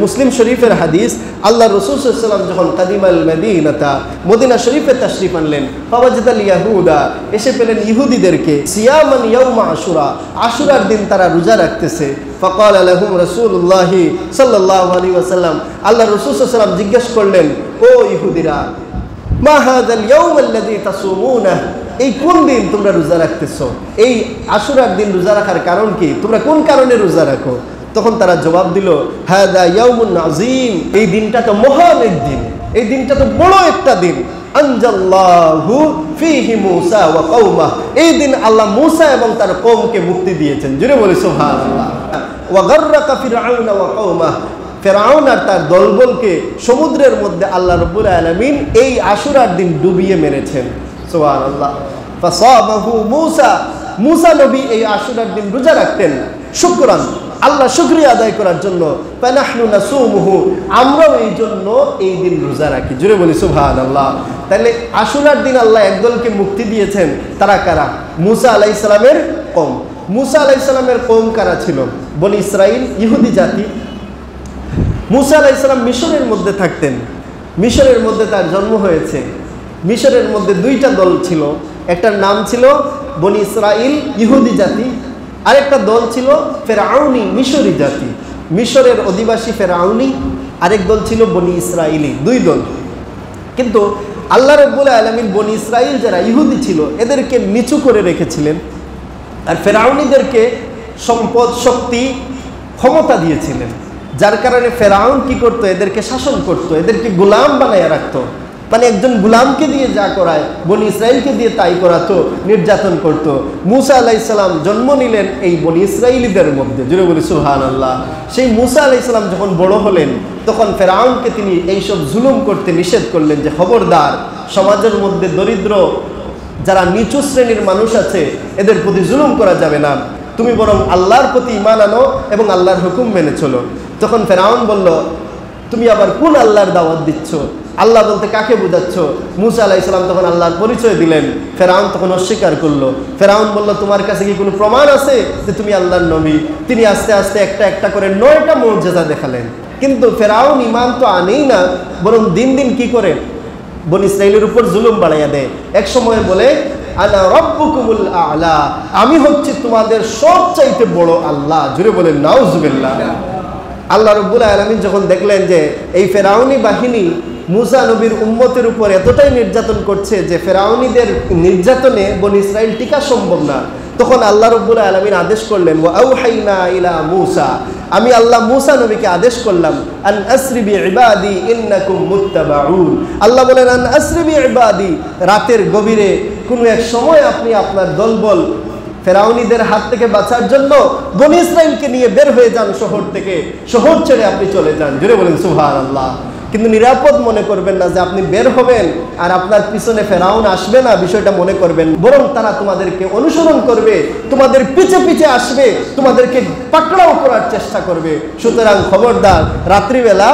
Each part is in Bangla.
মুসলিম শরীফের হাদিস, আল্লাহ রাসূল সাল্লাল্লাহু আলাইহি ওয়াসাল্লাম যখন কাদিমাল মদিনাতা, মদিনা শরীফে তাশরিফ আনলেন, ফাওয়াজাদাল ইয়াহুদা, এসে পেলেন ইহুদিদেরকে সিয়ামান ইয়াউমা আশুরা, আশুরার দিন তারা রোজা রাখতেছে। ফাকাল লাহুম রাসূলুল্লাহ সাল্লাল্লাহু আলাইহি ওয়াসাল্লাম, আল্লাহ রাসূল সাল্লাল্লাহু আলাইহি ওয়াসাল্লাম জিজ্ঞেস করলেন, ও ইহুদিরা, মা হাযাল ইয়াউম আল্লাযী তাসুমুনা, এই কোন দিন তোমরা রোজা রাখতেছো? এই আশুরার দিন রোজা রাখার কারণ কি? তোমরা কোন কারণে রোজা রাখো? তখন তারা জবাব দিল, হাদা ইয়াউমুন আযীম, এই দিনটা তো মহান এক দিন, এই দিনটা তো বড় একটা দিন। আনজাল্লাহু ফীহি মূসা ওয়া কওমা, এই দিন আল্লাহ মূসা এবং তার কওমকে মুক্তি দিয়েছেন। জোরে বলি সুবহানাল্লাহ। ওয়া গাররাকা ফিরআউনা ওয়া কওমা, ফেরাউন আর তার দলবলকে সমুদ্রের মধ্যে আল্লাহ রাব্বুল আলামিন এই আশুরার দিন ডুবিয়ে মেরেছেন। সুবহানাল্লাহ। ফাসাবাহু মূসা, মূসা নবী এই আশুরার দিন রোজা রাখতেন শুকরান, আল্লাহ শুকরিয়া আদায় করার জন্য। ফানাহনু নাসুমুহু, আমরাও এই জন্য এই দিন রোজা রাখি। জোরে বলি সুবহানাল্লাহ। তাহলে আশুরার দিন আল্লাহ একদলকে মুক্তি দিয়েছেন, তারা কারা? মূসা আলাইহিস সালামের কওম। মূসা আলাইহিস সালামের কওম কারা ছিল? বনি ইসরাইল, ইহুদি জাতি। মূসা আলাইহিস সালাম মিশরের মধ্যে থাকতেন, মিশরের মধ্যে তার জন্ম হয়েছে। মিশরের মধ্যে দুইটা দল ছিল, একটার নাম ছিল বনি ইসরাইল, ইহুদি জাতি, আরেকটা দল ছিল ফেরাউনি, মিশরি জাতি, মিশরের অধিবাসী ফেরাউনি, আরেক দল ছিল বনি ইসরাইলি, দুই দল। কিন্তু আল্লাহ রাব্বুল আলামিন বনি ইসরাইল যারা ইহুদি ছিল এদেরকে নিচু করে রেখেছিলেন, আর ফেরাউনিদেরকে সম্পদ, শক্তি, ক্ষমতা দিয়েছিলেন, যার কারণে ফেরাউন কি করতো? এদেরকে শাসন করতো, এদেরকে গোলাম বানায় রাখতো। মানে একজন গোলামকে দিয়ে যা করায় বনি ইসরাইলকে দিয়ে তাই করাতো, নির্যাতন করতো। মূসা আলাইহিস সালাম জন্ম নিলেন এই বনি ইসরাইলিদের মধ্যে। জোরে বলি সুবহানাল্লাহ। সেই মূসা আলাইহিস সালাম যখন বড় হলেন তখন ফেরাউনকে তিনি এইসব জুলুম করতে নিষেধ করলেন যে খবরদার, সমাজের মধ্যে দরিদ্র যারা নিচু শ্রেণীর মানুষ আছে এদের প্রতি জুলুম করা যাবে না, তুমি বরং আল্লাহর প্রতি ঈমান আনো এবং আল্লাহর হুকুম মেনে চলো। তখন ফেরাউন বলল, তুমি আবার কোন আল্লাহর দাওয়াত দিচ্ছ? আল্লাহ বলতে কাকে বোঝাচ্ছ? মূসা আলাইহিস সালাম তখন আল্লাহর পরিচয় দিলেন। ফেরাউন তখন অস্বীকার করলো। ফেরাউন বলল, তোমার কাছে কি কোনো প্রমাণ আছে যে তুমি আল্লাহর নবী? তিনি আস্তে আস্তে একটা একটা করে 9টা মুজিজা দেখালেন। কিন্তু ফেরাউন ঈমান তো আনেই না, বরং দিন দিন কি করে বনি ইসরাইলের উপর জুলুম বাড়াইয়া দেয়। এক সময় বলে, আনা রাব্বুকুমুল আ'লা, আমি হচ্ছি তোমাদের সবচাইতে বড় আল্লাহ। জুড়ে বলেন নাউজুবিল্লাহ। আল্লাহ রাব্বুল আলামিন যখন দেখলেন যে এই ফেরাউনি বাহিনী মূসা নবীর উম্মতের উপর এতটাই নির্যাতন করছে যে ফেরাউনিদের নির্যাতনে বনি ইসরাইল টিকা সম্ভব না, তখন আল্লাহ রাব্বুল আলামিন আদেশ করলেন, ওয়া আওহাইনা ইলা মূসা, আমি আল্লাহ মূসা নবীকে আদেশ করলাম, আন আসরি বিইবাদি ইন্নাকুম মুত্তাবাউন। আল্লাহ বলেন, আন আসরি বিইবাদি, রাতের গভীরে কোনো এক সময় আপনি আপনার দলবল ফেরাউনিদের হাত থেকে বাঁচার জন্য বনি ইসরাইলকে নিয়ে বের হয়ে যান শহর থেকে, শহর ছেড়ে আপনি চলে যান। জোরে বলেন সুবহানাল্লাহ। কিন্তু নিরাপদ মনে করবেন না যে আপনি বের হবেন আর আপনার পিছনে ফেরাউন আসবে না, বিষয়টা মনে করবেন, বরং তারা তোমাদেরকে অনুসরণ করবে, তোমাদের পিছে পিছে আসবে, তোমাদেরকে পাকড়াও করার চেষ্টা করবে। সুতরাং খবরদার, রাত্রিবেলা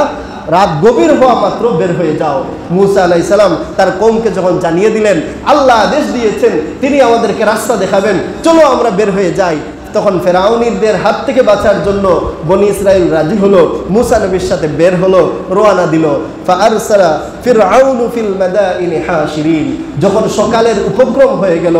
রাত গভীর হওয়া মাত্র বের হয়ে যাও। মূসা আলাইহিস সালাম তার কওমকে যখন জানিয়ে দিলেন আল্লাহ আদেশ দিয়েছেন, তিনি আমাদেরকে রাস্তা দেখাবেন, চলো আমরা বের হয়ে যাই, তখন ফেরাউনিদের হাত থেকে বাঁচার জন্য বনি ইসরাইল রাজি হলো, মূসা নবীর সাথে বের হলো, রওনা দিল। ফাআরসালা ফিরআউনু ফিল মাদাইনি হাশিরিন, যখন সকালের উপক্রম হয়ে গেল,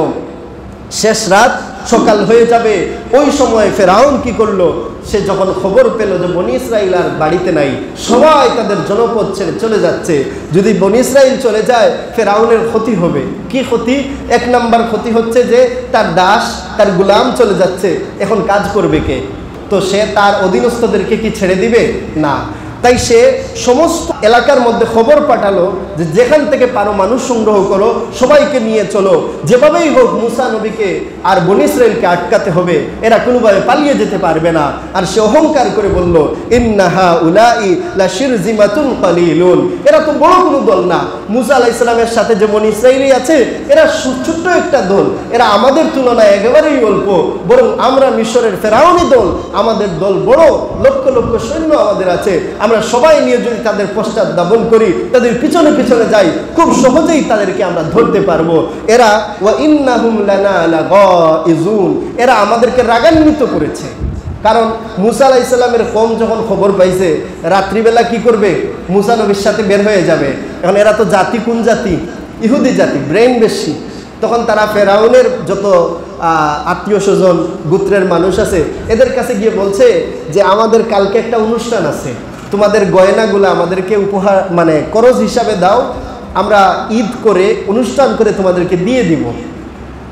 শেষ রাত সকাল হয়ে যাবে, ওই সময় ফেরাউন কি করলো? সে যখন খবর পেল যে বনি ইসরাইল আর বাড়িতে নাই, সবাই তাদের জনপদ ছেড়ে চলে যাচ্ছে, যদি বনি ইসরাইল চলে যায় ফেরাউনের ক্ষতি হবে। কি ক্ষতি? এক নাম্বার ক্ষতি হচ্ছে যে তার দাস, তার গোলাম চলে যাচ্ছে, এখন কাজ করবে কে? তো সে তার অধীনস্থদেরকে কি ছেড়ে দিবে? না। তাই সে সমস্ত এলাকার মধ্যে খবর পাঠালো যে যেখান থেকে পারো মানুষ সংগ্রহ করো, সবাইকে নিয়ে চলো, যেভাবেই হোক মূসা নবীকে আর বনি ইসরাইলকে আটকাতে হবে, এরা কোনোভাবে পালিয়ে যেতে পারবে না। আর সে অহংকার করে বলল, ইন্নাহা উলাই লাশিরজিমাতুন কালিলুন, এরা তো বড় কোনো দল না, মূসা আলাইহিস সালামের সাথে যে বনি ইসরাইলি আছে এরা ছোট্ট একটা দল, এরা আমাদের তুলনায় একেবারেই অল্প, বরং আমরা মিশরের ফেরাউনি দল, আমাদের দল বড়, লক্ষ লক্ষ সৈন্য আমাদের আছে, আমরা সবাই নিয়ে যদি তাদের পশ্চাৎ ধাবন করি, তাদের পিছনে পিছনে যাই, খুব সহজেই তাদেরকে আমরা ধরতে পারবো। এরা ওয়া ইন্নাহুম লানা লাগাইজুন, এরা আমাদেরকে রাগান্বিত করেছে, কারণ মুসা আলাইহিস সালামের কওম যখন খবর পাইছে রাত্রিবেলা কি করবে, মুসা নবীর সাথে বের হয়ে যাবে। এখন এরা তো জাতি কোন জাতি? ইহুদি জাতি, ব্রেন বেশি। তখন তারা ফেরাউনের যত আত্মীয় স্বজন গোত্রের মানুষ আছে এদের কাছে গিয়ে বলছে যে আমাদের কালকে একটা অনুষ্ঠান আছে, তোমাদের গয়নাগুলো আমাদেরকে উপহার মানে করজ হিসাবে দাও, আমরা ঈদ করে অনুষ্ঠান করে তোমাদেরকে দিয়ে দিব।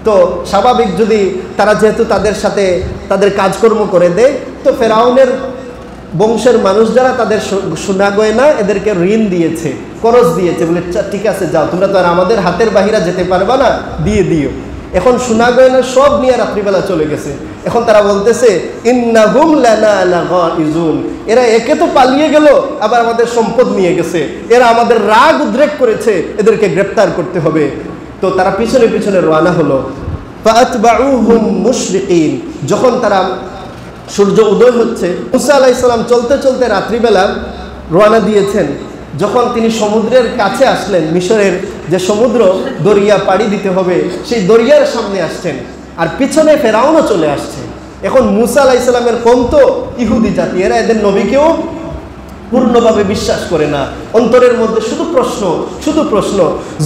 তো স্বাভাবিক, যদি তারা যেহেতু তাদের সাথে তাদের কাজকর্ম করে দেয়, তো ফেরাউনের বংশের মানুষ যারা তাদের সোনা গয়না এদেরকে ঋণ দিয়েছে, করজ দিয়েছে, বলে ঠিক আছে যাও, তোমরা তো আর আমাদের হাতের বাহিরা যেতে পারবা না, দিয়ে দিও। এখন সোনা গয়না সব নিয়ে রাত্রিবেলা চলে গেছে। এখন তারা বলতেছে ইন্নাহুম লানা লাগাইজুন, এরা একে তো পালিয়ে গেল, আবার আমাদের সম্পদ নিয়ে গেছে, এরা আমাদের রাগ উদ্রেক করেছে, এদেরকে গ্রেফতার করতে হবে। তো তারা পিছনে পিছনে রওনা হলো। ফাআতবাউহুম মুশরিকিন, যখন তারা সূর্য উদয় হচ্ছে, মুসা আলাইহিস সালাম চলতে চলতে রাত্রিবেলা রওনা দিয়েছেন। যখন তিনি সমুদ্রের কাছে আসলেন, মিশরের যে সমুদ্র দরিয়া পাড়ি দিতে হবে সেই দরিয়ার সামনে আসছেন, আর পিছনে ফেরাউনও চলে আসছে। এখন মুসা আলাইহিস সালামের কওম তো ইহুদি জাতি, এরা এদের নবীকেও পূর্ণভাবে বিশ্বাস করে না, অন্তরের মধ্যে শুধু প্রশ্ন, শুধু প্রশ্ন।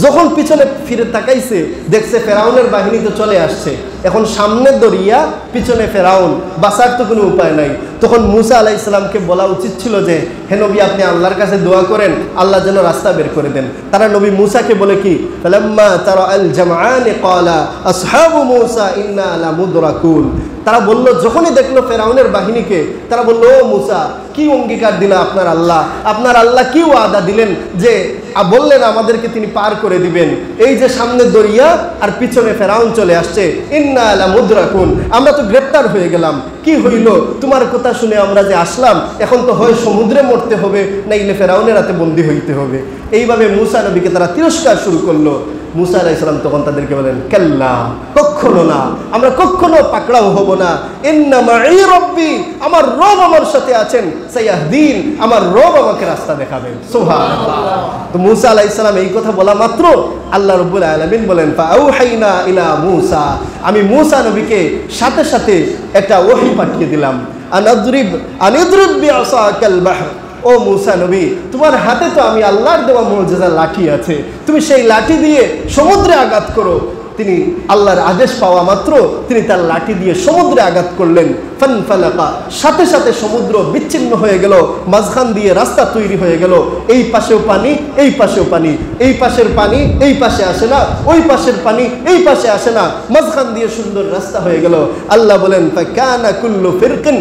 যখন পিছনে ফিরে তাকাইছে, দেখছে ফেরাউনের বাহিনী তো চলে আসছে, এখন সামনে দরিয়া, পিছনে ফেরাউন, বাঁচার তো কোনো উপায় নাই। তখন মুসা আলাইহিস সালামকে বলা উচিত ছিল যে হে নবী, আপনি আল্লাহর কাছে দোয়া করেন, আল্লাহ যেন রাস্তা বের করে দেন। তারা নবী মুসাকে বলে কি, ফালাম্মা তারাআল জামআন ক্বালা আসহাবু মুসা ইন্না লামুদরাকুন, তারা বলল, যখনই দেখলো ফেরাউনের বাহিনীকে, তারা বলল, ও মুসা, কি অঙ্গীকার দিলেন আপনার আল্লাহ? আপনার আল্লাহ কি ওয়াদা দিলেন যে বললেন আমাদেরকে তিনি পার করে দিবেন? এই যে সামনে দরিয়া আর পিছনে ফেরাউন চলে আসছে, ইন্না লামুদরাকুন, আমরা তো গ্রেপ্তার হয়ে গেলাম। কি হইল? তোমার কথা শুনে আমরা যে আসলাম, এখন তো হয় সমুদ্রে মরতে হবে, নাইলে ফেরাউনের হাতে বন্দী হইতে হবে। এইভাবে মুসা নবীকে তারা তিরস্কার শুরু করলো। মুসা আলাইহিস সালাম তখন তাদেরকে বলেন, কাল্লা, কখনো না, আমরা কখনো পাকড়াও হব না। ইন্না মাই রব্বি, আমার রব আমার সাথে আছেন, সাইয়াহদিন, আমার রব আমাকে রাস্তা দেখাবেন। সুবহানাল্লাহ। তো মুসা আলাইহিস সালাম এই কথা বলা মাত্র আল্লাহ রাব্বুল আলামিন বলেন, ফাআউহাইনা ইলা মুসা, আমি মুসা নবীকে সাথে সাথে একটা ওহী পাঠিয়ে দিলাম, আনিদ্রিব বিআসাকাল বাহর, ও মুসা নবী, তোমার হাতে তো আমি আল্লাহর দেওয়া মুজিজা লাঠি আছে, তুমি সেই লাঠি দিয়ে সমুদ্রে আঘাত করো। তিনি আল্লাহর আদেশ পাওয়া মাত্র তিনি তার লাঠি দিয়ে সমুদ্রে আঘাত করলেন। ফানফালাকা, সাথে সাথে সমুদ্র বিচ্ছিন্ন হয়ে গেল, মাঝখান দিয়ে রাস্তা তৈরি হয়ে গেল। এই পাশেও পানি, এই পাশেও পানি, এই পাশের পানি এই পাশে আসে না, ওই পাশের পানি এই পাশে আসে না, মাঝখান দিয়ে সুন্দর রাস্তা হয়ে গেল। আল্লাহ বলেন, ফাকানা কুল্লু ফিরকিন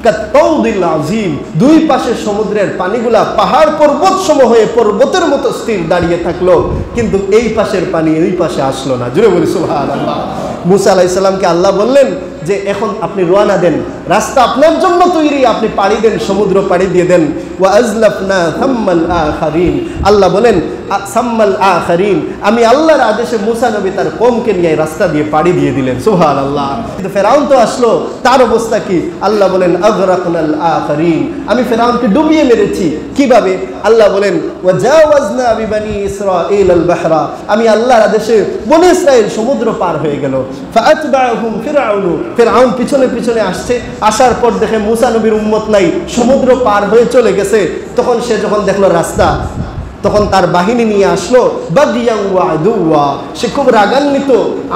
কাত্তাউদিল আযীম, দুই পাশে সমুদ্রের পানিগুলা পাহাড় পর্বত সম হয়ে পর্বতের মতো স্থির দাঁড়িয়ে থাকলো, কিন্তু এই পাশের পানি এই পাশে আসলো না। জুড়ে বলি সুবহানাল্লাহ। মুসা আলাইহিস সালামকে আল্লাহ বললেন যে এখন আপনি রওনা দেন, রাস্তা আপনার জন্য তৈরি, আপনি পাড়ি দেন, সমুদ্র পাড়ি দিয়ে দেন। ওয়া আজলাফনা সাম্মাল আখারিন, আল্লাহ বলেন সাম্মাল আখারিন, আমি আল্লাহর আদেশে মুসা নবী তার কওমকে নিয়ে রাস্তা দিয়ে পাড়ি দিয়ে দিলেন। সুবহানাল্লাহ। কিন্তু ফেরাউন তো আসলো, তার অবস্থা কি? আল্লাহ বলেন আগরাকনাল আখারিন, আমি ফেরাউনকে ডুবিয়ে মেরেছি। কিভাবে? আল্লাহ বলেন ওয়াজাওয়াজনা বিবানি ইসরাঈল আল বাহরা, আমি আল্লাহর আদেশে বনি ইসরাইল সমুদ্র পার হয়ে গেল। ফাআতবাহুম ফিরআউন, ফেরাউন পিছনে পিছনে আসছে, আসার পর দেখে মুসা নবীর উম্মত নাই, সমুদ্র পার হয়ে চলে গেছে। তখন সে যখন দেখলো রাস্তা, তখন তার বাহিনী নিয়ে আসলো, বাগিয়ান ওয়া আদুওয়া, সে খুব রাগান্বিত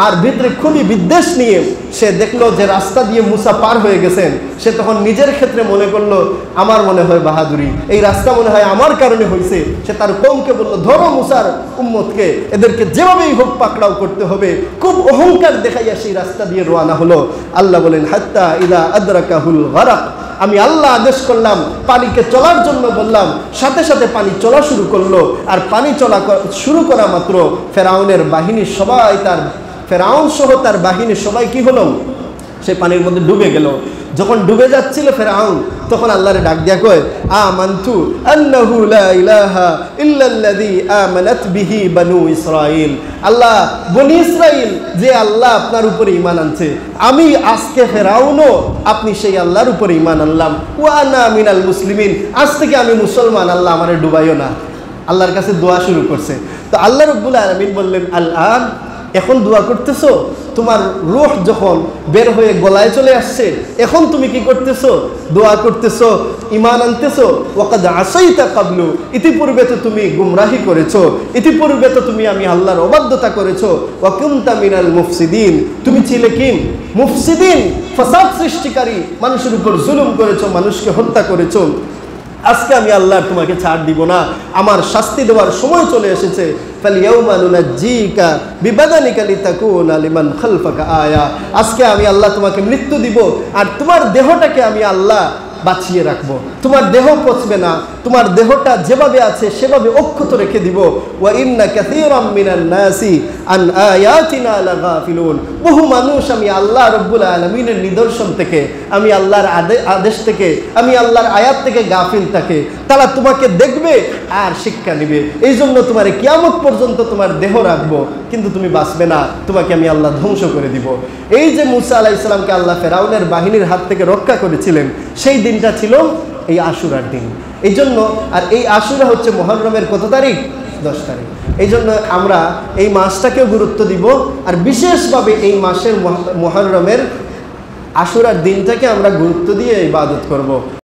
আর ভিতরে খুবই বিদ্বেষ নিয়ে সে দেখলো যে রাস্তা দিয়ে মুসা পার হয়ে গেছেন। সে তখন নিজের ক্ষেত্রে মনে করলো, আমার মনে হয় বাহাদুরি, এই রাস্তা মনে হয় আমার কারণে হয়েছে। সে তার কওমকে বলল, ধরো মুসার উম্মতকে, এদেরকে যেভাবেই হোক পাকড়াও করতে হবে। খুব অহংকার দেখাইয়া সেই রাস্তা দিয়ে রওনা হলো। আল্লাহ বলেন হাত্তা ইদা আদরাকাহুল গারাক, আমি আল্লাহ আদেশ করলাম, পানিকে চলার জন্য বললাম, সাথে সাথে পানি চলা শুরু করলো। আর পানি চলা শুরু করা মাত্র ফেরাউনের বাহিনী সবাই, তার ফেরাউন সহ তার বাহিনী সবাই কি হলো, সে পানির মধ্যে ডুবে গেল। যখন ডুবে যাচ্ছিল ফেরাউন, তখন আল্লাহরে ডাক দিয়া কয়, আমানতু আন্নাহু লা ইলাহা ইল্লাল্লাযী আমানাত বিহি বানু ইসরাঈল, আল্লাহ বনি ইসরাঈল যে আল্লাহ আপনার উপরে ঈমান আনছে, আমি আজকে ফেরাউনও আপনি সেই আল্লাহর উপরে ঈমান আনলাম। ওয়া আনা মিনাল মুসলিমিন, আজ থেকে আমি মুসলমান, আল্লাহ আমারে ডুবাইও না। আল্লাহর কাছে দোয়া শুরু করছে। তো আল্লাহ রাব্বুল আলামিন বললেন, আল আন এখন দোয়া করতেছো, তোমার রূহ যখন বের হয়ে গলায় চলে আসছে, এখন তুমি কি করতেছো? দোয়া করতেছো, ঈমান আনতেছো। ওয়াকাদ আসাইতা কাবলু, ইতিপূর্বে তো তুমি গুমরাহি করেছো, ইতিপূর্বে তো তুমি আমি আল্লাহর অবাধ্যতা করেছো। ওয়া কুনতা মিনাল মুফসিদিন, তুমি ছিলে কি? মুফসিদিন, ফাসাদ সৃষ্টিকারী, মানুষের উপর জুলুম করেছো, মানুষকে হত্যা করেছো। আজকে আমি আল্লাহ তোমাকে ছাড় দিব না, আমার শাস্তি দেওয়ার সময় চলে এসেছে। ফালইয়াউমা নুনাজ্জিকা বিবাদানিকা লিতাকুনা লিমান খালফাকা আয়া, আজকে আমি আল্লাহ তোমাকে মৃত্যু দিব, আর তোমার দেহটাকে আমি আল্লাহ বাঁচিয়ে রাখবো। তোমার দেহ পচবে না, তোমার দেহটা যেভাবে আছে সেভাবে অক্ষত রেখে দিব। ওয়া ইন্না কাসীরাম মিনান নাসি আন আয়াতিনা লাগাফিলুন, বহু মানুষ আমি আল্লাহ রাব্বুল আলামিনের নিদর্শন থেকে, আমি আল্লাহর আদেশ থেকে, আমি আল্লাহর আয়াত থেকে গাফিল থাকে। তারা তোমাকে দেখবে আর শিক্ষা নেবে। এই জন্য তোমার কিয়ামত পর্যন্ত তোমার দেহ রাখবো, কিন্তু তুমি বাঁচবে না, তোমাকে আমি আল্লাহ ধ্বংস করে দিব। এই যে মুসা আলাইহিস সালামকে আল্লাহ ফেরাউনের বাহিনীর হাত থেকে রক্ষা করেছিলেন, সেই দিনটা ছিল এই আশুরার দিন। এই জন্য, আর এই আশুরা হচ্ছে মুহররমের কত তারিখ? 10 তারিখ। এই জন্য আমরা এই মাসটাকেও গুরুত্ব দিব, আর বিশেষভাবে এই মাসের মুহররমের আশুরার দিনটাকে আমরা গুরুত্ব দিয়ে ইবাদত করব।